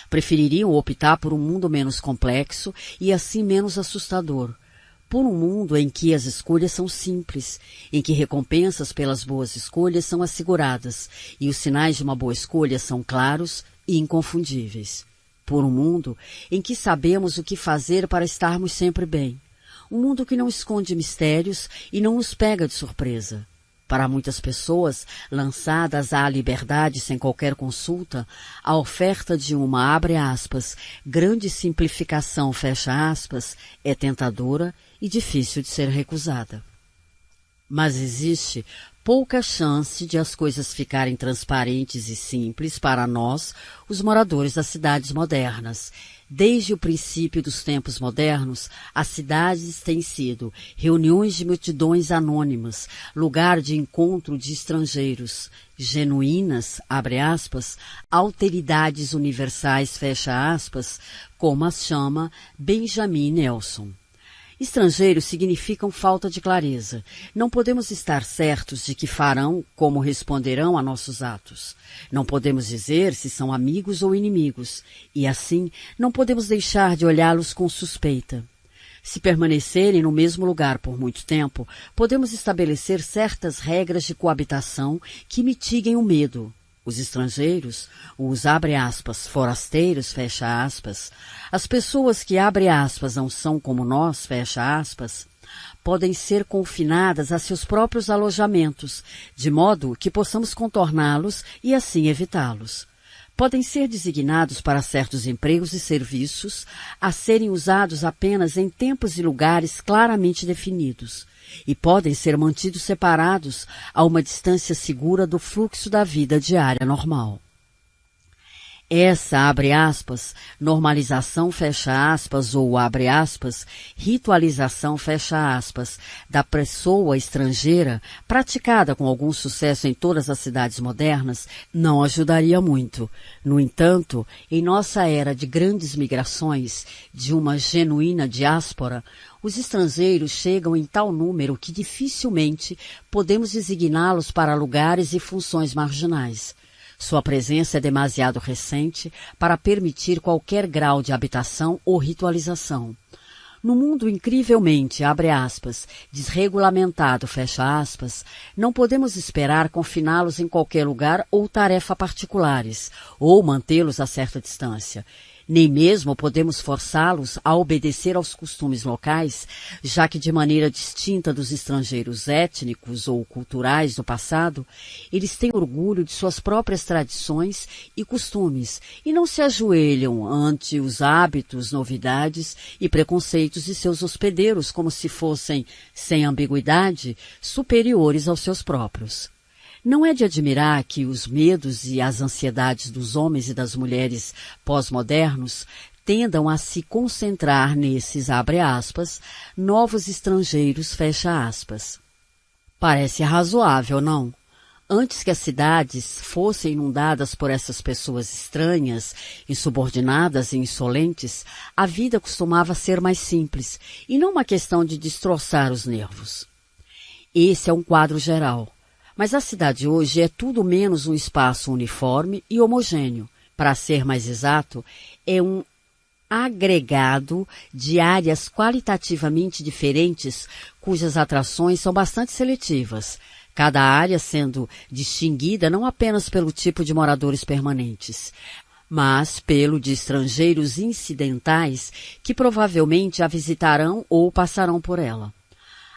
Prefeririam optar por um mundo menos complexo e assim menos assustador. Por um mundo em que as escolhas são simples, em que recompensas pelas boas escolhas são asseguradas e os sinais de uma boa escolha são claros e inconfundíveis. Por um mundo em que sabemos o que fazer para estarmos sempre bem. Um mundo que não esconde mistérios e não nos pega de surpresa. Para muitas pessoas, lançadas à liberdade sem qualquer consulta, a oferta de uma, abre aspas, grande simplificação, fecha aspas, é tentadora e difícil de ser recusada. Mas existe pouca chance de as coisas ficarem transparentes e simples para nós, os moradores das cidades modernas. Desde o princípio dos tempos modernos, as cidades têm sido reuniões de multidões anônimas, lugar de encontro de estrangeiros, genuínas, abre aspas, alteridades universais, fecha aspas, como as chama Benjamin Nelson. Estrangeiros significam falta de clareza. Não podemos estar certos de que farão como responderão a nossos atos. Não podemos dizer se são amigos ou inimigos, e assim não podemos deixar de olhá-los com suspeita. Se permanecerem no mesmo lugar por muito tempo, podemos estabelecer certas regras de coabitação que mitiguem o medo. Os estrangeiros, os, abre aspas, forasteiros, fecha aspas, as pessoas que, abre aspas, não são como nós, fecha aspas, podem ser confinadas a seus próprios alojamentos, de modo que possamos contorná-los e assim evitá-los. Podem ser designados para certos empregos e serviços, a serem usados apenas em tempos e lugares claramente definidos, e podem ser mantidos separados a uma distância segura do fluxo da vida diária normal. Essa, abre aspas, normalização, fecha aspas, ou, abre aspas, ritualização, fecha aspas, da pessoa estrangeira, praticada com algum sucesso em todas as cidades modernas, não ajudaria muito. No entanto, em nossa era de grandes migrações, de uma genuína diáspora, os estrangeiros chegam em tal número que dificilmente podemos designá-los para lugares e funções marginais. Sua presença é demasiado recente para permitir qualquer grau de habitação ou ritualização. No mundo incrivelmente, abre aspas, desregulamentado, fecha aspas, não podemos esperar confiná-los em qualquer lugar ou tarefa particulares, ou mantê-los a certa distância. Nem mesmo podemos forçá-los a obedecer aos costumes locais, já que de maneira distinta dos estrangeiros étnicos ou culturais do passado, eles têm orgulho de suas próprias tradições e costumes e não se ajoelham ante os hábitos, novidades e preconceitos de seus hospedeiros como se fossem, sem ambiguidade, superiores aos seus próprios. Não é de admirar que os medos e as ansiedades dos homens e das mulheres pós-modernos tendam a se concentrar nesses, abre aspas, novos estrangeiros, fecha aspas. Parece razoável, não? Antes que as cidades fossem inundadas por essas pessoas estranhas, insubordinadas e insolentes, a vida costumava ser mais simples, e não uma questão de destroçar os nervos. Esse é um quadro geral. Mas a cidade hoje é tudo menos um espaço uniforme e homogêneo. Para ser mais exato, é um agregado de áreas qualitativamente diferentes, cujas atrações são bastante seletivas, cada área sendo distinguida não apenas pelo tipo de moradores permanentes, mas pelo de estrangeiros incidentais que provavelmente a visitarão ou passarão por ela.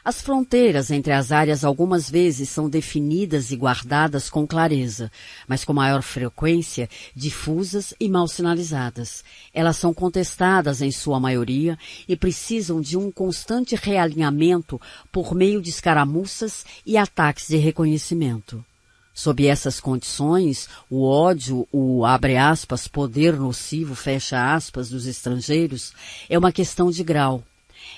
As fronteiras entre as áreas algumas vezes são definidas e guardadas com clareza, mas com maior frequência difusas e mal sinalizadas. Elas são contestadas em sua maioria e precisam de um constante realinhamento por meio de escaramuças e ataques de reconhecimento. Sob essas condições, o ódio, o, abre aspas, poder nocivo, fecha aspas, dos estrangeiros, é uma questão de grau.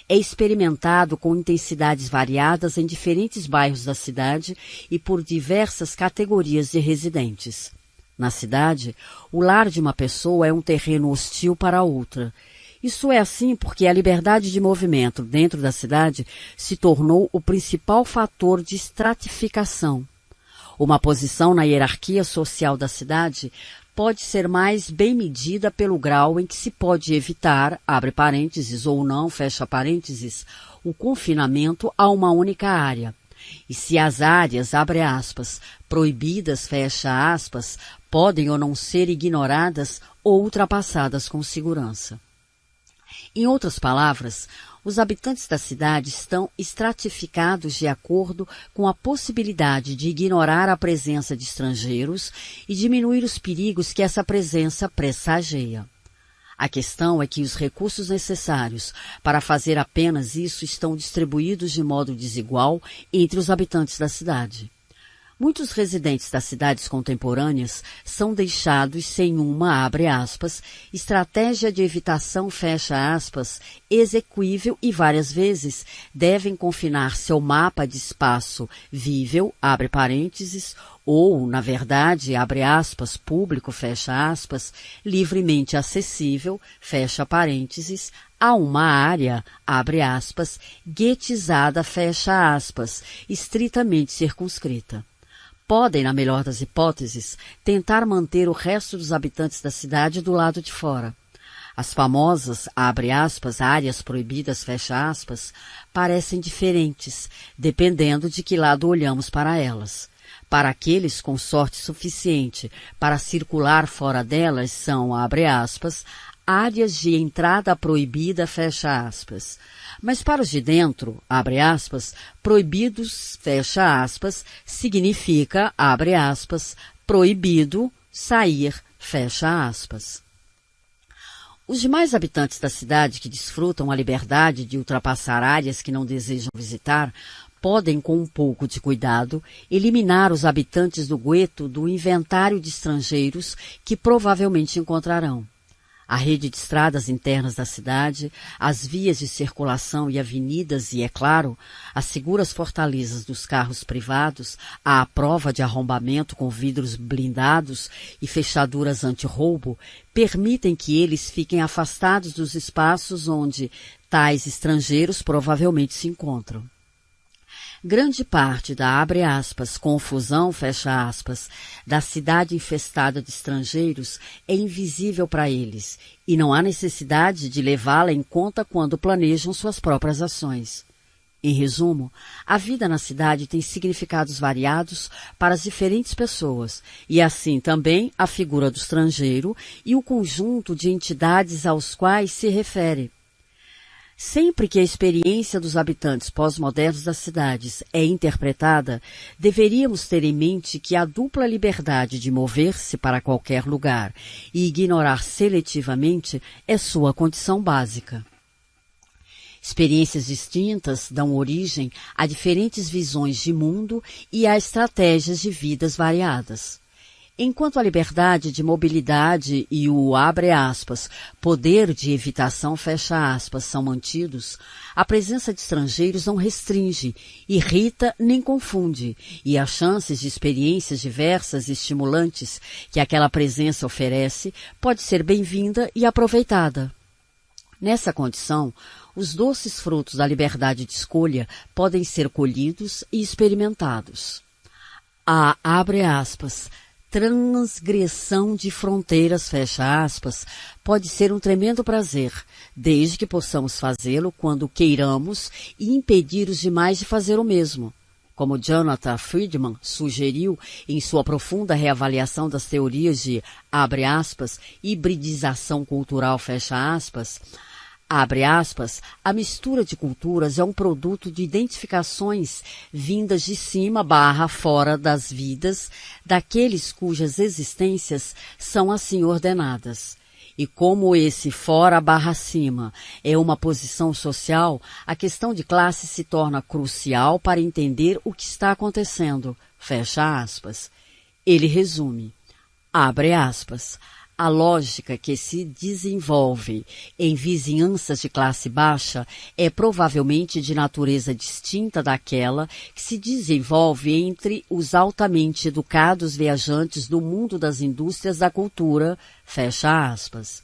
É experimentado com intensidades variadas em diferentes bairros da cidade e por diversas categorias de residentes. Na cidade, o lar de uma pessoa é um terreno hostil para outra. Isso é assim porque a liberdade de movimento dentro da cidade se tornou o principal fator de estratificação. Uma posição na hierarquia social da cidade pode ser mais bem medida pelo grau em que se pode evitar, abre parênteses, ou não, fecha parênteses, o confinamento a uma única área. E se as áreas, abre aspas, proibidas, fecha aspas, podem ou não ser ignoradas ou ultrapassadas com segurança. Em outras palavras, os habitantes da cidade estão estratificados de acordo com a possibilidade de ignorar a presença de estrangeiros e diminuir os perigos que essa presença pressagia. A questão é que os recursos necessários para fazer apenas isso estão distribuídos de modo desigual entre os habitantes da cidade. Muitos residentes das cidades contemporâneas são deixados sem uma, abre aspas, estratégia de evitação, fecha aspas, execuível e várias vezes devem confinar-se ao mapa de espaço vível, abre parênteses, ou, na verdade, abre aspas, público, fecha aspas, livremente acessível, fecha parênteses, a uma área, abre aspas, guetizada, fecha aspas, estritamente circunscrita. Podem, na melhor das hipóteses, tentar manter o resto dos habitantes da cidade do lado de fora. As famosas, abre aspas, áreas proibidas, fecha aspas, parecem diferentes, dependendo de que lado olhamos para elas. Para aqueles com sorte suficiente para circular fora delas são, abre aspas, áreas de entrada proibida, fecha aspas. Mas para os de dentro, abre aspas, proibidos, fecha aspas, significa, abre aspas, proibido sair, fecha aspas. Os demais habitantes da cidade que desfrutam a liberdade de ultrapassar áreas que não desejam visitar, podem, com um pouco de cuidado, eliminar os habitantes do gueto do inventário de estrangeiros que provavelmente encontrarão. A rede de estradas internas da cidade, as vias de circulação e avenidas e, é claro, as seguras fortalezas dos carros privados, à prova de arrombamento com vidros blindados e fechaduras anti-roubo, permitem que eles fiquem afastados dos espaços onde tais estrangeiros provavelmente se encontram. Grande parte da, abre aspas, confusão, fecha aspas, da cidade infestada de estrangeiros é invisível para eles e não há necessidade de levá-la em conta quando planejam suas próprias ações. Em resumo, a vida na cidade tem significados variados para as diferentes pessoas e assim também a figura do estrangeiro e o conjunto de entidades aos quais se refere. Sempre que a experiência dos habitantes pós-modernos das cidades é interpretada, deveríamos ter em mente que a dupla liberdade de mover-se para qualquer lugar e ignorar seletivamente é sua condição básica. Experiências distintas dão origem a diferentes visões de mundo e a estratégias de vidas variadas. Enquanto a liberdade de mobilidade e o, abre aspas, poder de evitação, fecha aspas, são mantidos, a presença de estrangeiros não restringe, irrita nem confunde, e as chances de experiências diversas e estimulantes que aquela presença oferece pode ser bem-vinda e aproveitada. Nessa condição, os doces frutos da liberdade de escolha podem ser colhidos e experimentados. A, abre aspas, transgressão de fronteiras, fecha aspas, pode ser um tremendo prazer, desde que possamos fazê-lo quando queiramos e impedir os demais de fazer o mesmo. Como Jonathan Friedman sugeriu em sua profunda reavaliação das teorias de, abre aspas, hibridização cultural, fecha aspas, abre aspas, a mistura de culturas é um produto de identificações vindas de cima / fora das vidas daqueles cujas existências são assim ordenadas. E como esse fora / cima é uma posição social, a questão de classe se torna crucial para entender o que está acontecendo, fecha aspas. Ele resume, abre aspas, a lógica que se desenvolve em vizinhanças de classe baixa é provavelmente de natureza distinta daquela que se desenvolve entre os altamente educados viajantes do mundo das indústrias da cultura, fecha aspas.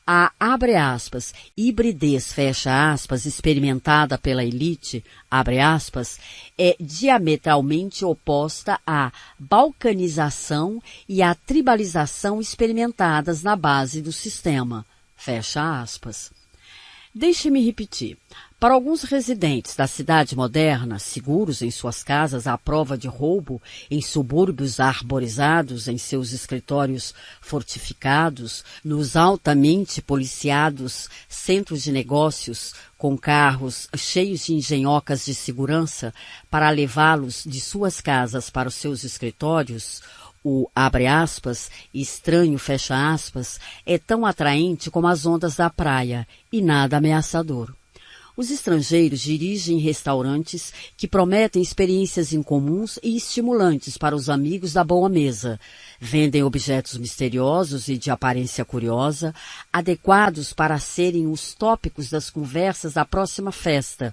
A, abre aspas, hibridez, fecha aspas, experimentada pela elite, abre aspas, é diametralmente oposta à balcanização e à tribalização experimentadas na base do sistema, fecha aspas. Deixe-me repetir. Para alguns residentes da cidade moderna, seguros em suas casas à prova de roubo, em subúrbios arborizados, em seus escritórios fortificados, nos altamente policiados centros de negócios, com carros cheios de engenhocas de segurança para levá-los de suas casas para os seus escritórios, o, abre aspas, estranho, fecha aspas, é tão atraente como as ondas da praia e nada ameaçador. Os estrangeiros dirigem restaurantes que prometem experiências incomuns e estimulantes para os amigos da boa mesa. Vendem objetos misteriosos e de aparência curiosa, adequados para serem os tópicos das conversas da próxima festa.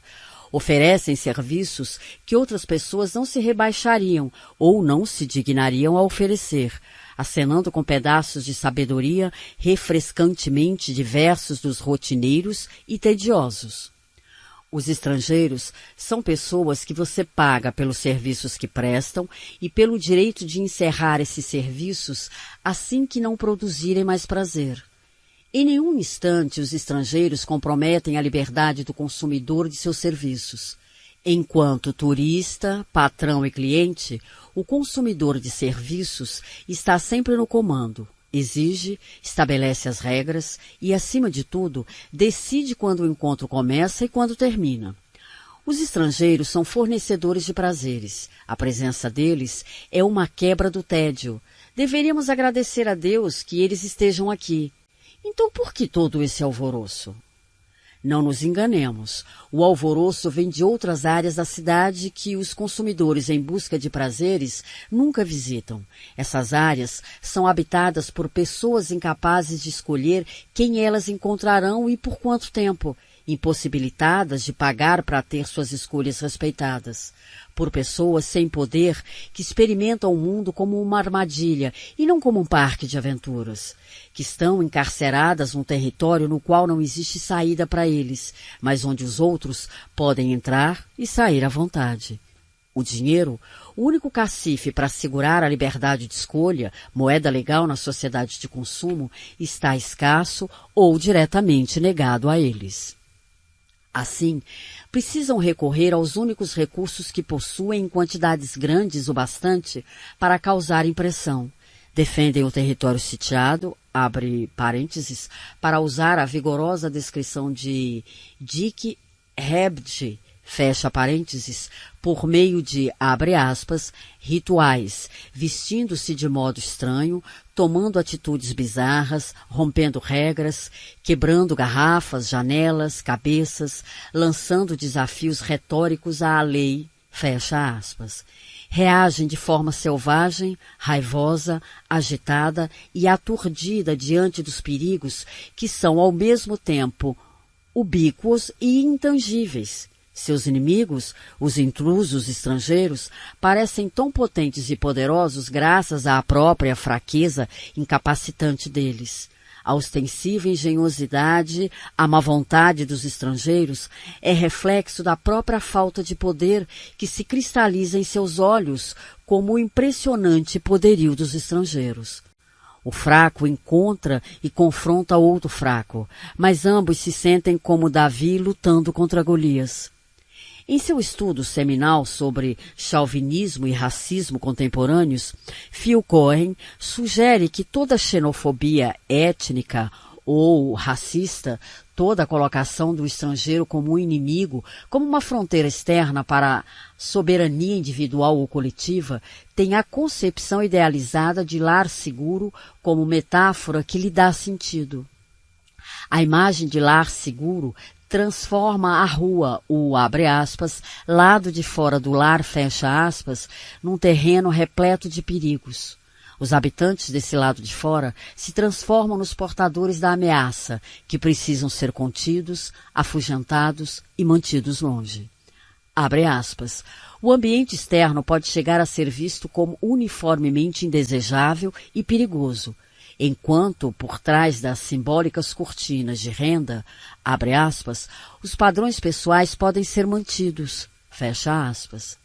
Oferecem serviços que outras pessoas não se rebaixariam ou não se dignariam a oferecer, acenando com pedaços de sabedoria refrescantemente diversos dos rotineiros e tediosos. Os estrangeiros são pessoas que você paga pelos serviços que prestam e pelo direito de encerrar esses serviços assim que não produzirem mais prazer. Em nenhum instante os estrangeiros comprometem a liberdade do consumidor de seus serviços. Enquanto turista, patrão e cliente, o consumidor de serviços está sempre no comando. Exige, estabelece as regras e, acima de tudo, decide quando o encontro começa e quando termina. Os estrangeiros são fornecedores de prazeres. A presença deles é uma quebra do tédio. Deveríamos agradecer a Deus que eles estejam aqui. Então por que todo esse alvoroço? Não nos enganemos. O alvoroço vem de outras áreas da cidade que os consumidores em busca de prazeres nunca visitam. Essas áreas são habitadas por pessoas incapazes de escolher quem elas encontrarão e por quanto tempo, impossibilitadas de pagar para ter suas escolhas respeitadas. Por pessoas sem poder que experimentam o mundo como uma armadilha e não como um parque de aventuras, que estão encarceradas num território no qual não existe saída para eles, mas onde os outros podem entrar e sair à vontade. O dinheiro, o único cacife para assegurar a liberdade de escolha, moeda legal na sociedade de consumo, está escasso ou diretamente negado a eles. Assim, precisam recorrer aos únicos recursos que possuem em quantidades grandes o bastante para causar impressão. Defendem o território sitiado, abre parênteses, para usar a vigorosa descrição de Dick Hebde, fecha parênteses, por meio de, abre aspas, rituais, vestindo-se de modo estranho, tomando atitudes bizarras, rompendo regras, quebrando garrafas, janelas, cabeças, lançando desafios retóricos à lei, fecha aspas. Reagem de forma selvagem, raivosa, agitada e aturdida diante dos perigos que são ao mesmo tempo ubíquos e intangíveis. Seus inimigos, os intrusos estrangeiros, parecem tão potentes e poderosos graças à própria fraqueza incapacitante deles. A ostensiva engenhosidade, a má vontade dos estrangeiros é reflexo da própria falta de poder que se cristaliza em seus olhos como o impressionante poderio dos estrangeiros. O fraco encontra e confronta outro fraco, mas ambos se sentem como Davi lutando contra Golias. Em seu estudo seminal sobre chauvinismo e racismo contemporâneos, Phil Cohen sugere que toda xenofobia étnica ou racista, toda a colocação do estrangeiro como um inimigo, como uma fronteira externa para a soberania individual ou coletiva, tem a concepção idealizada de lar seguro como metáfora que lhe dá sentido. A imagem de lar seguro transforma a rua, o, abre aspas, lado de fora do lar, fecha aspas, num terreno repleto de perigos. Os habitantes desse lado de fora se transformam nos portadores da ameaça, que precisam ser contidos, afugentados e mantidos longe. Abre aspas. O ambiente externo pode chegar a ser visto como uniformemente indesejável e perigoso. enquanto por trás das simbólicas cortinas de renda, abre aspas, os padrões pessoais podem ser mantidos, fecha aspas.